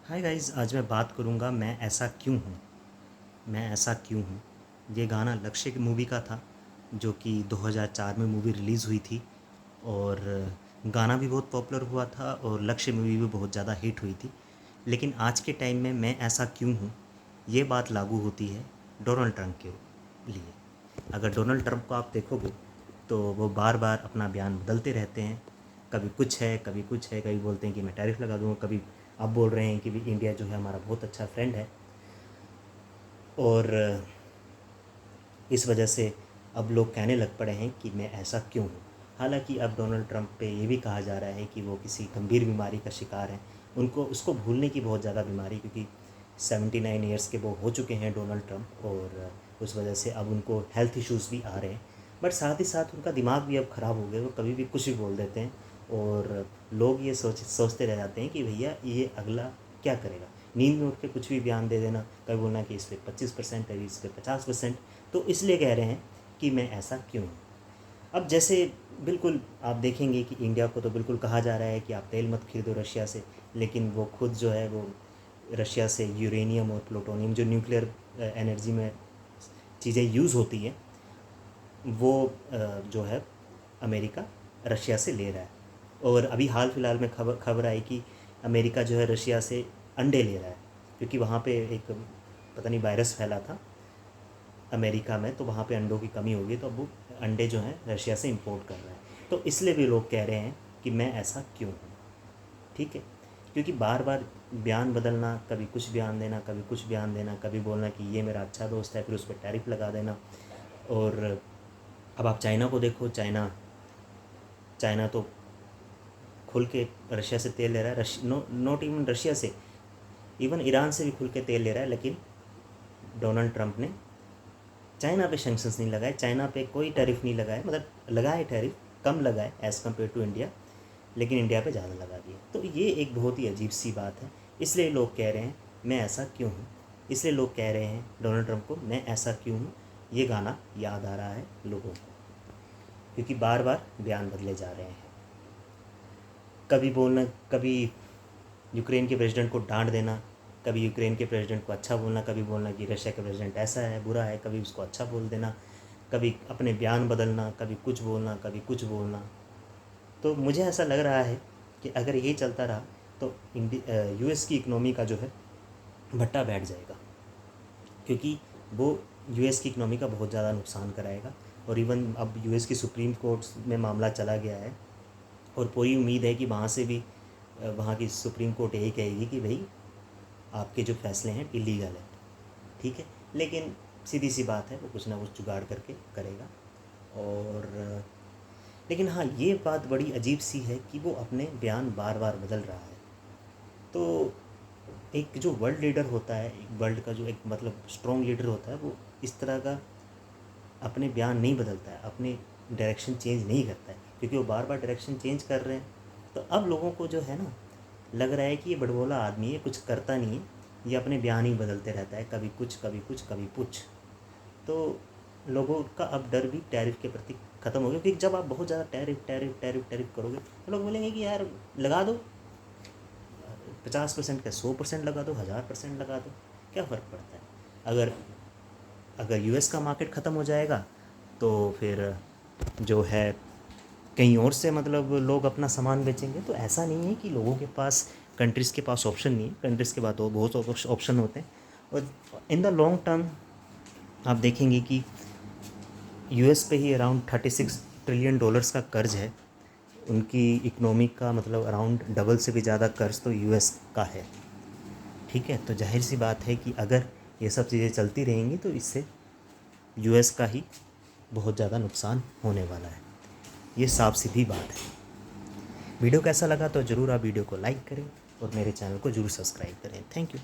Hi guys, आज मैं बात करूँगा मैं ऐसा क्यों हूँ। मैं ऐसा क्यों हूँ। ये गाना लक्ष्य की मूवी का था, जो कि 2004 में मूवी रिलीज़ हुई थी। और गाना भी बहुत पॉपुलर हुआ था और लक्ष्य मूवी भी बहुत ज़्यादा हिट हुई थी। लेकिन आज के टाइम में मैं ऐसा क्यों हूँ, ये बात लागू होती है डोनाल्ड ट्रंप के लिए। अगर डोनाल्ड ट्रंप को आप देखोगे तो वो बार बार अपना बयान बदलते रहते हैं। कभी कुछ है, कभी कुछ है, कभी बोलते हैं कि मैं टैरिफ लगा दूँगा, कभी अब बोल रहे हैं कि भी इंडिया जो है हमारा बहुत अच्छा फ्रेंड है। और इस वजह से अब लोग कहने लग पड़े हैं कि मैं ऐसा क्यों हूँ। हालांकि अब डोनाल्ड ट्रंप पे ये भी कहा जा रहा है कि वो किसी गंभीर बीमारी का शिकार हैं। उनको उसको भूलने की बहुत ज़्यादा बीमारी, क्योंकि 79 ईयर्स के वो हो चुके हैं डोनाल्ड ट्रंप, और उस वजह से अब उनको हेल्थ इश्यूज़ भी आ रहे हैं। बट साथ ही साथ उनका दिमाग भी अब ख़राब हो गया, वो कभी भी कुछ भी बोल देते हैं। और लोग ये सोचते रह जाते हैं कि भैया ये अगला क्या करेगा। नींद में उठ के कुछ भी बयान दे देना, कभी बोलना कि इस पर 25%, कभी इस पर 50%। तो इसलिए कह रहे हैं कि मैं ऐसा क्यों हूँ। अब जैसे बिल्कुल आप देखेंगे कि इंडिया को तो बिल्कुल कहा जा रहा है कि आप तेल मत खरीदो रशिया से, लेकिन वो खुद जो है वो रशिया से यूरेनियम और प्लूटोनियम, जो न्यूक्लियर एनर्जी में चीज़ें यूज़ होती हैं, वो जो है अमेरिका रशिया से ले रहा है। और अभी हाल फिलहाल में खबर आई कि अमेरिका जो है रशिया से अंडे ले रहा है, क्योंकि वहाँ पे एक पता नहीं वायरस फैला था अमेरिका में, तो वहाँ पे अंडों की कमी होगी, तो अब वो अंडे जो हैं रशिया से इंपोर्ट कर रहा है। तो इसलिए भी लोग कह रहे हैं कि मैं ऐसा क्यों हूँ। ठीक है, क्योंकि बार बार बयान बदलना, कभी कुछ बयान देना, कभी कुछ बयान देना, कभी बोलना कि ये मेरा अच्छा दोस्त है, फिर उस पर टैरिफ लगा देना। और अब आप चाइना को देखो, चाइना चाइना तो खुल के रशिया से तेल ले रहा है। नॉट इवन रशिया से, इवन ईरान से भी खुल के तेल ले रहा है। लेकिन डोनाल्ड ट्रंप ने चाइना पे सेंक्शंस नहीं लगाए, चाइना पे कोई टैरिफ नहीं लगाए, मतलब लगाए टैरिफ, कम लगाए एज़ कम्पेयर टू इंडिया, लेकिन इंडिया पे ज़्यादा लगा दिया। तो ये एक बहुत ही अजीब सी बात है। इसलिए लोग कह रहे हैं मैं ऐसा क्यों हूँ। इसलिए लोग कह रहे हैं डोनाल्ड ट्रंप को मैं ऐसा क्यों हूँ। ये गाना याद आ रहा है लोगों को, क्योंकि बार बार बयान बदले जा रहे हैं। कभी बोलना, कभी यूक्रेन के प्रेसिडेंट को डांट देना, कभी यूक्रेन के प्रेसिडेंट को अच्छा बोलना, कभी बोलना कि रशिया का प्रेसिडेंट ऐसा है, बुरा है, कभी उसको अच्छा बोल देना, कभी अपने बयान बदलना, कभी कुछ बोलना, कभी कुछ बोलना। तो मुझे ऐसा लग रहा है कि अगर यही चलता रहा तो यूएस की इकनॉमी का जो है भट्टा बैठ जाएगा, क्योंकि वो यूएस की इकनॉमी का बहुत ज़्यादा नुकसान कराएगा। और इवन अब यूएस की सुप्रीम कोर्ट में मामला चला गया है, और पूरी उम्मीद है कि वहाँ से भी वहाँ की सुप्रीम कोर्ट यही कहेगी कि भाई आपके जो फैसले हैं इलीगल है। ठीक है, लेकिन सीधी सी बात है, वो कुछ ना कुछ जुगाड़ करके करेगा। और लेकिन हाँ, ये बात बड़ी अजीब सी है कि वो अपने बयान बार बार बदल रहा है। तो एक जो वर्ल्ड लीडर होता है, एक वर्ल्ड का जो एक मतलब स्ट्रॉन्ग लीडर होता है, वो इस तरह का अपने बयान नहीं बदलता है, अपने डायरेक्शन चेंज नहीं करता है, क्योंकि वो बार बार डायरेक्शन चेंज कर रहे हैं। तो अब लोगों को जो है ना, लग रहा है कि ये बड़बोला आदमी है, कुछ करता नहीं है, ये अपने बयान ही बदलते रहता है, कभी कुछ कभी कुछ कभी कुछ। तो लोगों का अब डर भी टैरिफ के प्रति ख़त्म हो गया, क्योंकि जब आप बहुत ज़्यादा टैरिफ टैरिफ टैरिफ टैरिफ करोगे तो लोग बोलेंगे कि यार लगा दो, 50% का 100% लगा दो, 1000% लगा दो, क्या फ़र्क पड़ता है। अगर अगर यूएस का मार्केट ख़त्म हो जाएगा तो फिर जो है कहीं और से मतलब लोग अपना सामान बेचेंगे। तो ऐसा नहीं है कि लोगों के पास, कंट्रीज़ के पास ऑप्शन नहीं है, कंट्रीज़ के पास तो बहुत ऑप्शन होते हैं। और इन द लॉन्ग टर्म आप देखेंगे कि यूएस पे ही अराउंड $36 ट्रिलियन का कर्ज है। उनकी इकनॉमी का मतलब अराउंड डबल से भी ज़्यादा कर्ज तो यूएस का है। ठीक है, तो जाहिर सी बात है कि अगर ये सब चीज़ें चलती रहेंगी तो इससे यूएस का ही बहुत ज़्यादा नुकसान होने वाला है। ये साफ सीधी बात है। वीडियो कैसा लगा तो ज़रूर आप वीडियो को लाइक करें और मेरे चैनल को ज़रूर सब्सक्राइब करें। Thank you.